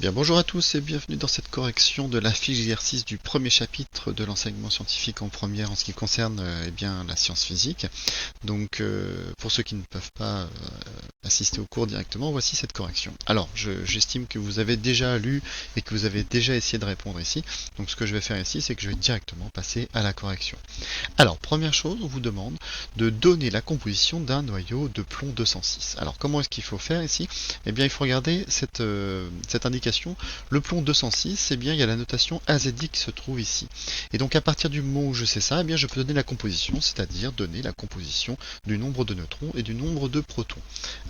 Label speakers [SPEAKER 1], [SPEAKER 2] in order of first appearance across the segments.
[SPEAKER 1] Bien, bonjour à tous et bienvenue dans cette correction de la fiche d'exercice du premier chapitre de l'enseignement scientifique en première en ce qui concerne la science physique. Donc pour ceux qui ne peuvent pas assister au cours directement, voici cette correction. Alors j'estime que vous avez déjà lu et que vous avez déjà essayé de répondre ici. Donc ce que je vais faire ici, c'est que je vais directement passer à la correction. Alors première chose, on vous demande de donner la composition d'un noyau de plomb 206. Alors comment est-ce qu'il faut faire ici? Eh bien il faut regarder cette indication. Le plomb 206, eh bien il y a la notation azédique qui se trouve ici. Et donc à partir du moment où je sais ça, eh bien je peux donner la composition, c'est-à-dire donner la composition du nombre de neutrons et du nombre de protons.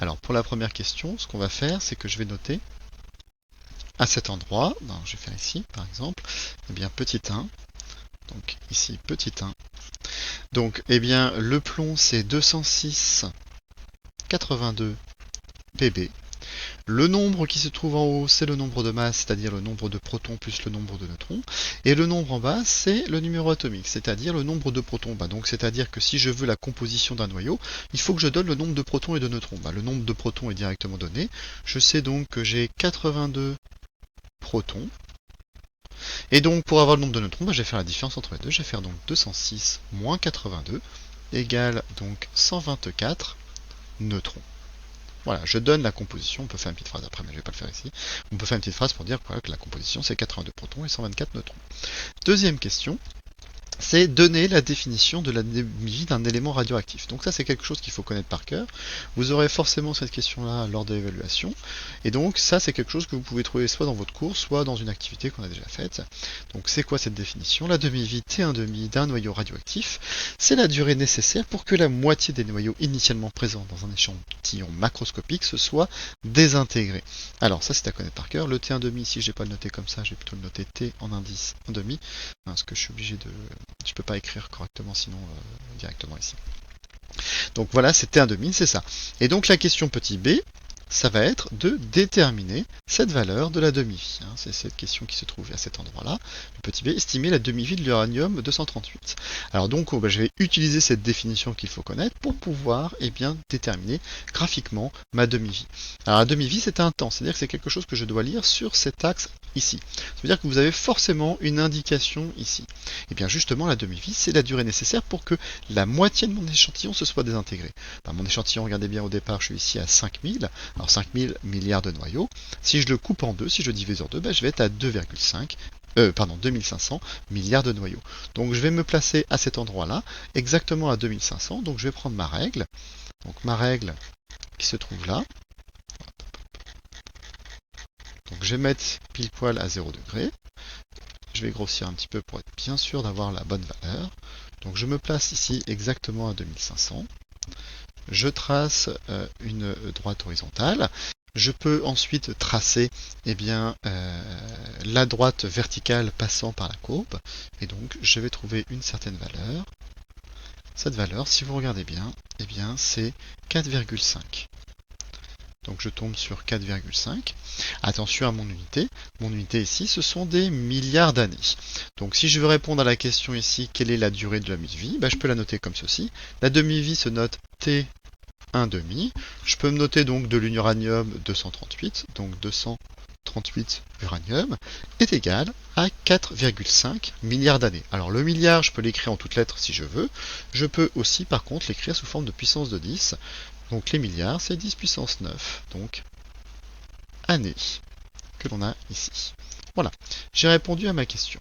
[SPEAKER 1] Alors pour la première question, ce qu'on va faire, c'est que je vais noter à cet endroit, je vais faire ici par exemple, eh bien petit 1, donc ici petit 1. Donc eh bien le plomb c'est 206,82 Pb. Le nombre qui se trouve en haut, c'est le nombre de masse, c'est-à-dire le nombre de protons plus le nombre de neutrons. Et le nombre en bas, c'est le numéro atomique, c'est-à-dire le nombre de protons. Donc c'est-à-dire que si je veux la composition d'un noyau, il faut que je donne le nombre de protons et de neutrons. Le nombre de protons est directement donné. Je sais donc que j'ai 82 protons. Et donc pour avoir le nombre de neutrons, je vais faire la différence entre les deux. Je vais faire donc 206 moins 82 égale donc 124 neutrons. Voilà, je donne la composition, on peut faire une petite phrase après, mais je ne vais pas le faire ici. On peut faire une petite phrase pour dire que la composition c'est 82 protons et 124 neutrons. Deuxième question, c'est donner la définition de la demi-vie d'un élément radioactif. Donc ça c'est quelque chose qu'il faut connaître par cœur. Vous aurez forcément cette question-là lors de l'évaluation. Et donc ça c'est quelque chose que vous pouvez trouver soit dans votre cours, soit dans une activité qu'on a déjà faite. Donc c'est quoi cette définition? La demi-vie T1,5 d'un noyau radioactif, c'est la durée nécessaire pour que la moitié des noyaux initialement présents dans un échantillon macroscopique se soit désintégré. Alors ça c'est à connaître par cœur. Le T1,5, si je n'ai pas le noté comme ça, je vais plutôt le noter T en indice 1,5, parce que je suis obligé de... Je ne peux pas écrire correctement sinon directement ici. Donc voilà, c'était un demi, c'est ça. Et donc la question petit b, ça va être de déterminer cette valeur de la demi-vie. C'est cette question qui se trouve à cet endroit-là. Le petit b, estimer la demi-vie de l'uranium 238. Alors donc, je vais utiliser cette définition qu'il faut connaître pour pouvoir déterminer graphiquement ma demi-vie. Alors la demi-vie, c'est un temps, c'est-à-dire que c'est quelque chose que je dois lire sur cet axe ici. Ça veut dire que vous avez forcément une indication ici. Et bien justement, la demi-vie, c'est la durée nécessaire pour que la moitié de mon échantillon se soit désintégrée. Mon échantillon, regardez bien au départ, je suis ici à 5000. Alors 5000 milliards de noyaux. Si je le coupe en deux, si je le divise en deux, je vais être à 2500 milliards de noyaux. Donc je vais me placer à cet endroit-là, exactement à 2500. Donc je vais prendre ma règle. Donc ma règle qui se trouve là. Donc je vais mettre pile poil à 0 degré. Je vais grossir un petit peu pour être bien sûr d'avoir la bonne valeur. Donc je me place ici exactement à 2500. Je trace une droite horizontale. Je peux ensuite tracer la droite verticale passant par la courbe. Et donc je vais trouver une certaine valeur. Cette valeur, si vous regardez bien, c'est 4,5. Donc je tombe sur 4,5. Attention à mon unité. Mon unité ici, ce sont des milliards d'années. Donc si je veux répondre à la question ici, quelle est la durée de la demi-vie, je peux la noter comme ceci. La demi-vie se note T1,5. Je peux me noter donc de l'uranium 238, donc 238 uranium, est égal à 4,5 milliards d'années. Alors le milliard, je peux l'écrire en toutes lettres si je veux. Je peux aussi par contre l'écrire sous forme de puissance de 10. Donc les milliards, c'est 10 puissance 9, donc années, que l'on a ici. Voilà, j'ai répondu à ma question.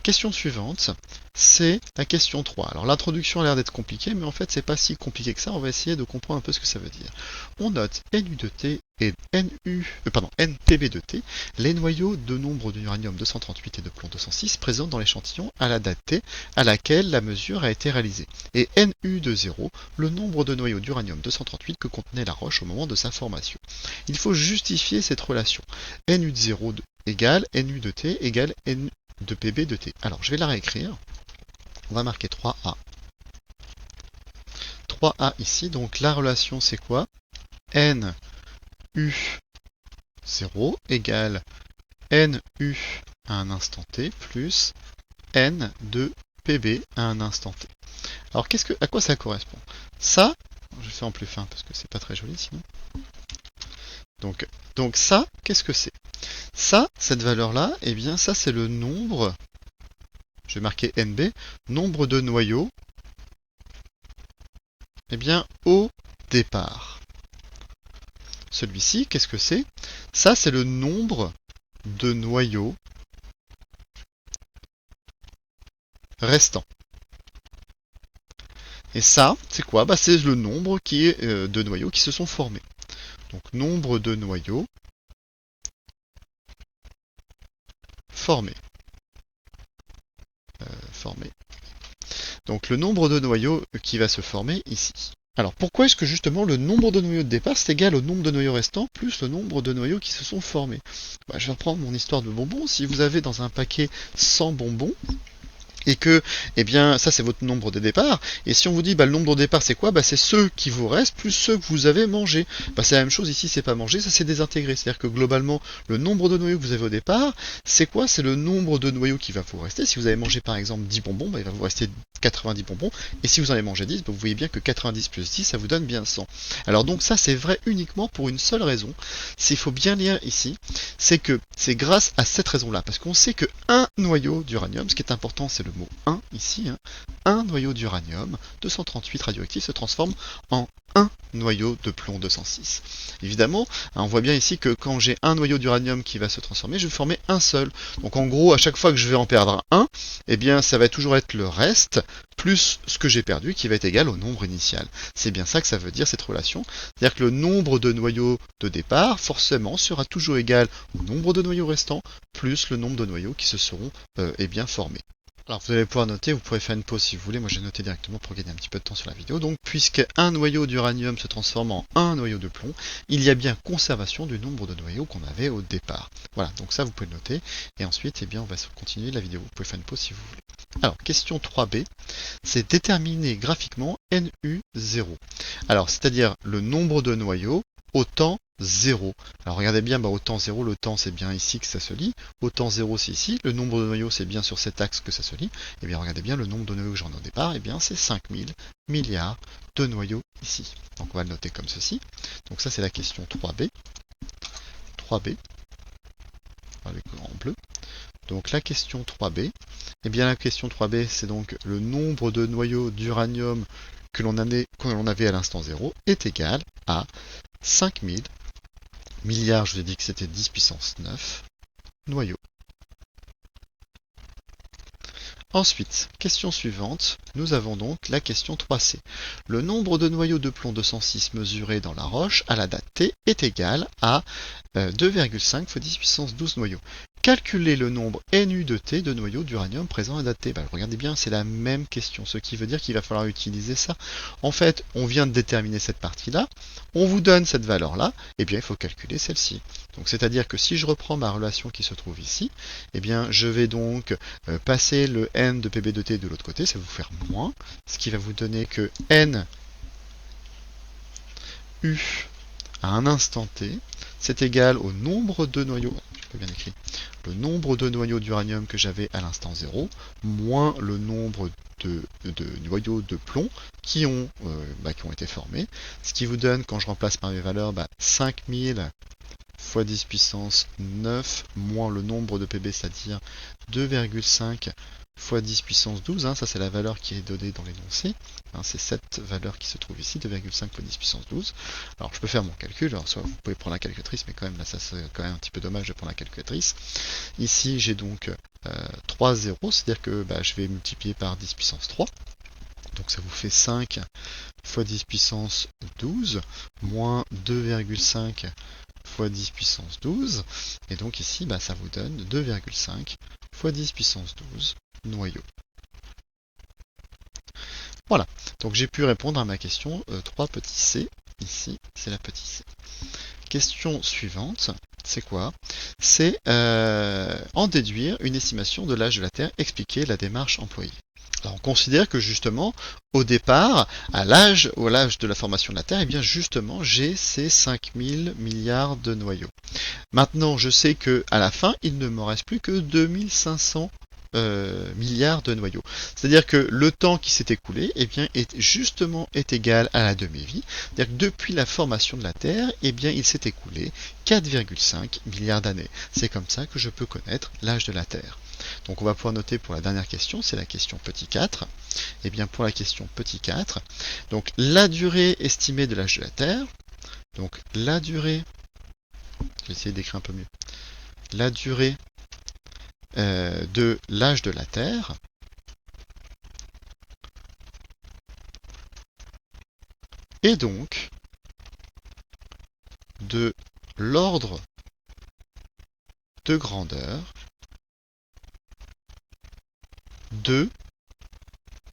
[SPEAKER 1] Question suivante, c'est la question 3. Alors l'introduction a l'air d'être compliquée, mais en fait c'est pas si compliqué que ça, on va essayer de comprendre un peu ce que ça veut dire. On note NU de T et NTB de T, les noyaux de nombre d'uranium 238 et de plomb 206 présents dans l'échantillon à la date T à laquelle la mesure a été réalisée. Et NU de 0, le nombre de noyaux d'uranium 238 que contenait la roche au moment de sa formation. Il faut justifier cette relation. NU de 0 égale NU de T égale NU de PB de T. Alors je vais la réécrire. On va marquer 3A. 3A ici, donc la relation c'est quoi? NU 0 égale NU à un instant T plus N de PB à un instant T. Alors à quoi ça correspond? Ça, je fais en plus fin parce que c'est pas très joli sinon. Donc ça, qu'est-ce que c'est? Ça, cette valeur-là, eh bien ça c'est le nombre, je vais marquer NB, nombre de noyaux, eh bien au départ. Celui-ci, qu'est-ce que c'est? Ça c'est le nombre de noyaux restants. Et ça, c'est quoi? Bah, c'est le nombre qui est, de noyaux qui se sont formés. Donc nombre de noyaux formés. Formés. Donc le nombre de noyaux qui va se former ici. Alors pourquoi est-ce que justement le nombre de noyaux de départ c'est égal au nombre de noyaux restants plus le nombre de noyaux qui se sont formés? Bah, je vais reprendre mon histoire de bonbons. Si vous avez dans un paquet 100 bonbons, et que, eh bien, ça c'est votre nombre de départ, et si on vous dit, bah, le nombre de départ c'est quoi? Bah, c'est ceux qui vous restent plus ceux que vous avez mangés. Bah, c'est la même chose ici, c'est pas mangé, ça c'est désintégré. C'est-à-dire que globalement, le nombre de noyaux que vous avez au départ, c'est quoi? C'est le nombre de noyaux qui va vous rester. Si vous avez mangé par exemple 10 bonbons, bah, il va vous rester 90 bonbons, et si vous en avez mangé 10, bah, vous voyez bien que 90 plus 10, ça vous donne bien 100. Alors donc ça c'est vrai uniquement pour une seule raison, s'il faut bien lire ici, c'est que c'est grâce à cette raison-là, parce qu'on sait que un noyau d'uranium, ce qui est important c'est le mot 1 ici, hein, un noyau d'uranium 238 radioactif se transforme en un noyau de plomb 206. Évidemment, on voit bien ici que quand j'ai un noyau d'uranium qui va se transformer, je vais former un seul. Donc en gros, à chaque fois que je vais en perdre un, eh bien ça va toujours être le reste plus ce que j'ai perdu qui va être égal au nombre initial. C'est bien ça que ça veut dire cette relation. C'est-à-dire que le nombre de noyaux de départ, forcément, sera toujours égal au nombre de noyaux restants plus le nombre de noyaux qui se seront eh bien formés. Alors vous allez pouvoir noter, vous pourrez faire une pause si vous voulez, moi j'ai noté directement pour gagner un petit peu de temps sur la vidéo. Donc puisque un noyau d'uranium se transforme en un noyau de plomb, il y a bien conservation du nombre de noyaux qu'on avait au départ. Voilà, donc ça vous pouvez le noter, et ensuite eh bien, on va continuer la vidéo. Vous pouvez faire une pause si vous voulez. Alors, question 3b, c'est déterminer graphiquement NU0. Alors, c'est-à-dire le nombre de noyaux au temps 0. Alors regardez bien, au temps 0, le temps c'est bien ici que ça se lit. Au temps 0 c'est ici, le nombre de noyaux c'est bien sur cet axe que ça se lit. Et bien regardez bien, le nombre de noyaux que j'en ai au départ, et bien c'est 5000 milliards de noyaux ici. Donc on va le noter comme ceci. Donc ça c'est la question 3b. 3b, avec en bleu. Donc la question 3b, eh bien la question 3b c'est donc le nombre de noyaux d'uranium que l'on avait à l'instant 0 est égal à 5000 milliards, je vous ai dit que c'était 10 puissance 9 noyaux. Ensuite, question suivante, nous avons donc la question 3c. Le nombre de noyaux de plomb 206 mesurés dans la roche à la date t est égal à 2,5 fois 10 puissance 12 noyaux. Calculez le nombre NU de T de noyaux d'uranium présents à date T. Regardez bien, c'est la même question, ce qui veut dire qu'il va falloir utiliser ça. En fait, on vient de déterminer cette partie-là, on vous donne cette valeur-là, et bien il faut calculer celle-ci. Donc c'est-à-dire que si je reprends ma relation qui se trouve ici, eh bien je vais donc passer le N de PB de T de l'autre côté, ça va vous faire moins, ce qui va vous donner que N U à un instant T, c'est égal au nombre de noyaux, bien écrit, le nombre de noyaux d'uranium que j'avais à l'instant 0, moins le nombre de noyaux de plomb qui ont été formés, ce qui vous donne, quand je remplace par mes valeurs, 5000 fois 10 puissance 9 moins le nombre de PB, c'est-à-dire 2,5 fois 10 puissance 12, ça c'est la valeur qui est donnée dans l'énoncé, c'est cette valeur qui se trouve ici, 2,5 fois 10 puissance 12. Alors je peux faire mon calcul, alors soit vous pouvez prendre la calculatrice, mais quand même là ça c'est quand même un petit peu dommage de prendre la calculatrice. Ici j'ai donc 3 zéros, c'est-à-dire que je vais multiplier par 10 puissance 3, donc ça vous fait 5 fois 10 puissance 12, moins 2,5 fois 10 puissance 12, et donc ici ça vous donne 2,5 fois 10 puissance 12 noyaux. Voilà, donc j'ai pu répondre à ma question 3 petits c, ici c'est la petite c. Question suivante, c'est quoi? C'est en déduire une estimation de l'âge de la Terre, expliquer la démarche employée. Alors on considère que justement, au départ, à l'âge de la formation de la Terre, eh bien justement, j'ai ces 5000 milliards de noyaux. Maintenant, je sais que à la fin, il ne me reste plus que 2500 milliards de noyaux. C'est-à-dire que le temps qui s'est écoulé, eh bien, est égal à la demi-vie. C'est-à-dire que depuis la formation de la Terre, eh bien, il s'est écoulé 4,5 milliards d'années. C'est comme ça que je peux connaître l'âge de la Terre. Donc on va pouvoir noter pour la dernière question, c'est la question petit 4. Et bien pour la question petit 4, donc la durée estimée de l'âge de la Terre, donc la durée, je vais essayer d'écrire un peu mieux, la durée de l'âge de la Terre est donc de l'ordre de grandeur de,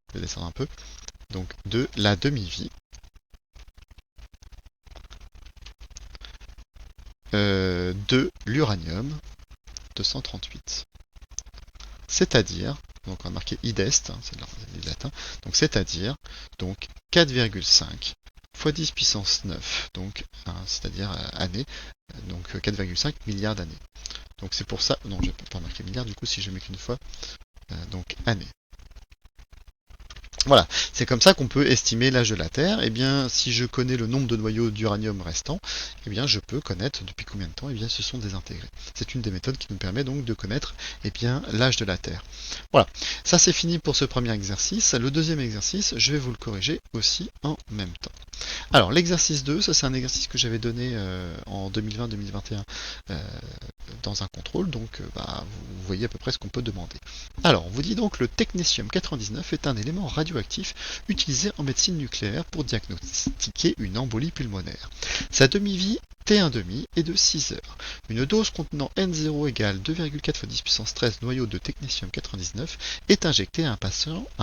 [SPEAKER 1] je vais descendre un peu, donc de la demi-vie de l'uranium 238. C'est-à-dire, donc on va marquer idest, hein, c'est le latin, donc c'est-à-dire donc 4,5 fois 10 puissance 9, donc c'est-à-dire année, donc 4,5 milliards d'années. Donc c'est pour ça, non je ne peux pas marquer milliard du coup si je mets qu'une fois, donc année. Voilà, c'est comme ça qu'on peut estimer l'âge de la Terre. Eh bien, si je connais le nombre de noyaux d'uranium restants, eh bien, je peux connaître depuis combien de temps eh bien, se sont désintégrés. C'est une des méthodes qui nous permet donc de connaître eh bien, l'âge de la Terre. Voilà, ça c'est fini pour ce premier exercice. Le deuxième exercice, je vais vous le corriger aussi en même temps. Alors, l'exercice 2, ça c'est un exercice que j'avais donné en 2020-2021 dans un contrôle, donc vous voyez à peu près ce qu'on peut demander. Alors, on vous dit donc le technétium 99 est un élément radioactif utilisé en médecine nucléaire pour diagnostiquer une embolie pulmonaire. Sa demi-vie T1,5 est de 6 heures. Une dose contenant N0 égale 2,4 fois 10 puissance 13 noyaux de technétium 99 est injectée à un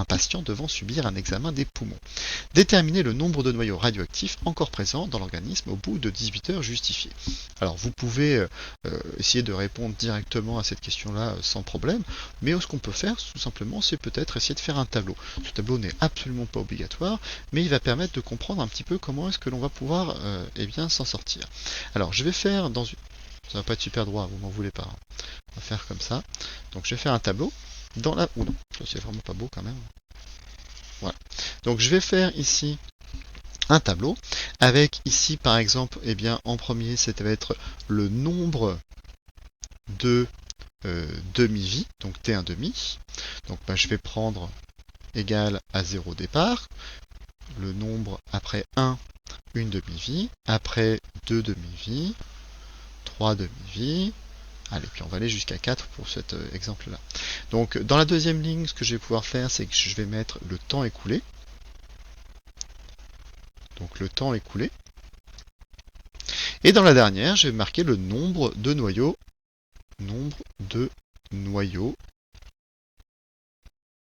[SPEAKER 1] patient devant subir un examen des poumons. Déterminer le nombre de noyaux radioactifs encore présents dans l'organisme au bout de 18 heures justifiées. Alors vous pouvez essayer de répondre directement à cette question-là sans problème, mais ce qu'on peut faire tout simplement c'est peut-être essayer de faire un tableau. Ce tableau n'est absolument pas obligatoire, mais il va permettre de comprendre un petit peu comment est-ce que l'on va pouvoir eh bien s'en sortir. Alors je vais faire dans une... Ça va pas être super droit, vous m'en voulez pas. Hein. On va faire comme ça. Donc je vais faire un tableau dans la... Oula, c'est vraiment pas beau quand même. Voilà. Donc je vais faire ici un tableau avec ici par exemple, eh bien en premier, ça va être le nombre de demi-vie, donc T1,5. Donc je vais prendre égal à 0 départ, le nombre après 1, une demi-vie, après 2 demi-vies, 3 demi-vies, allez, puis on va aller jusqu'à 4 pour cet exemple-là. Donc dans la deuxième ligne, ce que je vais pouvoir faire, c'est que je vais mettre le temps écoulé. Donc le temps écoulé. Et dans la dernière, je vais marquer le nombre de noyaux. Nombre de noyaux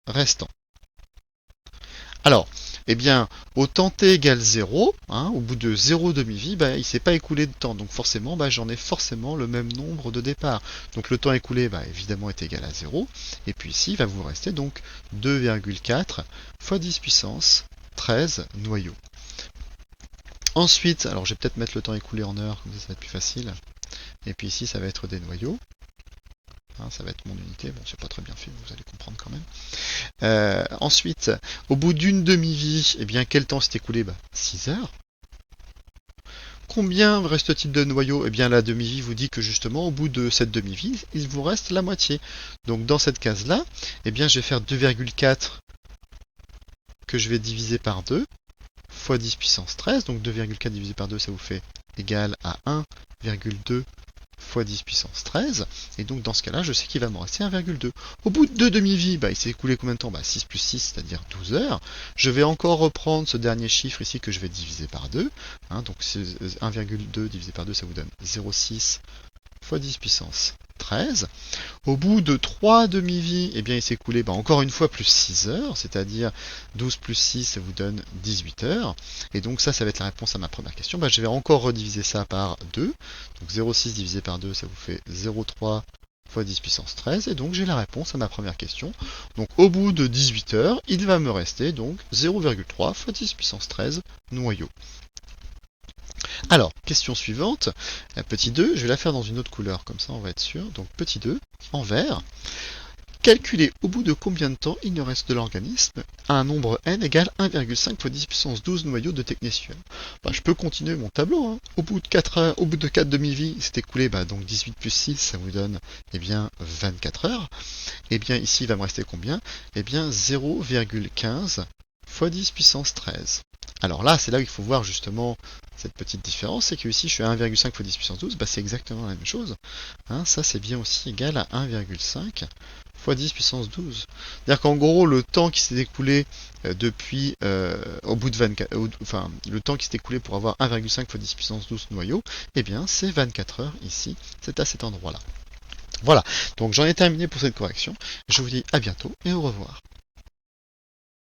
[SPEAKER 1] restants. Alors, eh bien, au temps t égale 0, au bout de 0 demi-vie, il ne s'est pas écoulé de temps. Donc forcément, j'en ai forcément le même nombre de départ. Donc le temps écoulé, évidemment, est égal à 0. Et puis ici, il va vous rester donc 2,4 fois 10 puissance 13 noyaux. Ensuite, alors je vais peut-être mettre le temps écoulé en heures, comme ça va être plus facile. Et puis ici, ça va être des noyaux. Ça va être mon unité, bon c'est pas très bien fait, vous allez comprendre quand même. Ensuite, au bout d'une demi-vie, eh bien quel temps s'est écoulé 6 heures. Combien reste-t-il de noyaux? Eh bien la demi-vie vous dit que justement au bout de cette demi-vie, il vous reste la moitié. Donc dans cette case-là, eh bien je vais faire 2,4 que je vais diviser par 2 fois 10 puissance 13, donc 2,4 divisé par 2 ça vous fait égal à 1,2 fois 10 puissance 13, et donc dans ce cas-là, je sais qu'il va me rester 1,2. Au bout de 2 demi-vies, il s'est écoulé combien de temps 6 plus 6, c'est-à-dire 12 heures. Je vais encore reprendre ce dernier chiffre ici que je vais diviser par 2. Donc 1,2 divisé par 2, ça vous donne 0,6 fois 10 puissance 13. Au bout de 3 demi-vies, eh bien, il s'est écoulé encore une fois plus 6 heures, c'est-à-dire 12 plus 6, ça vous donne 18 heures. Et donc ça va être la réponse à ma première question. Je vais encore rediviser ça par 2. Donc 0,6 divisé par 2, ça vous fait 0,3 fois 10 puissance 13. Et donc j'ai la réponse à ma première question. Donc au bout de 18 heures, il va me rester donc 0,3 fois 10 puissance 13 noyaux. Alors, question suivante, la petit 2, je vais la faire dans une autre couleur, comme ça on va être sûr. Donc petit 2, en vert. Calculer au bout de combien de temps il ne reste de l'organisme à un nombre n égale 1,5 fois 10 puissance 12 noyaux de technétium. Bah, je peux continuer mon tableau. Hein. Au bout de 4 heures, au bout de 4 demi-vies, c'est écoulé, donc 18 plus 6, ça vous donne 24 heures. Et bien ici, il va me rester combien? 0,15 fois 10 puissance 13. Alors là, c'est là où il faut voir justement cette petite différence, c'est que ici je suis à 1,5 fois 10 puissance 12, c'est exactement la même chose. Hein, ça c'est bien aussi égal à 1,5 fois 10 puissance 12. C'est-à-dire qu'en gros, le temps qui s'est écoulé depuis, au bout de 24, le temps qui s'est écoulé pour avoir 1,5 fois 10 puissance 12 noyaux, c'est 24 heures ici, c'est à cet endroit-là. Voilà, donc j'en ai terminé pour cette correction. Je vous dis à bientôt et au revoir.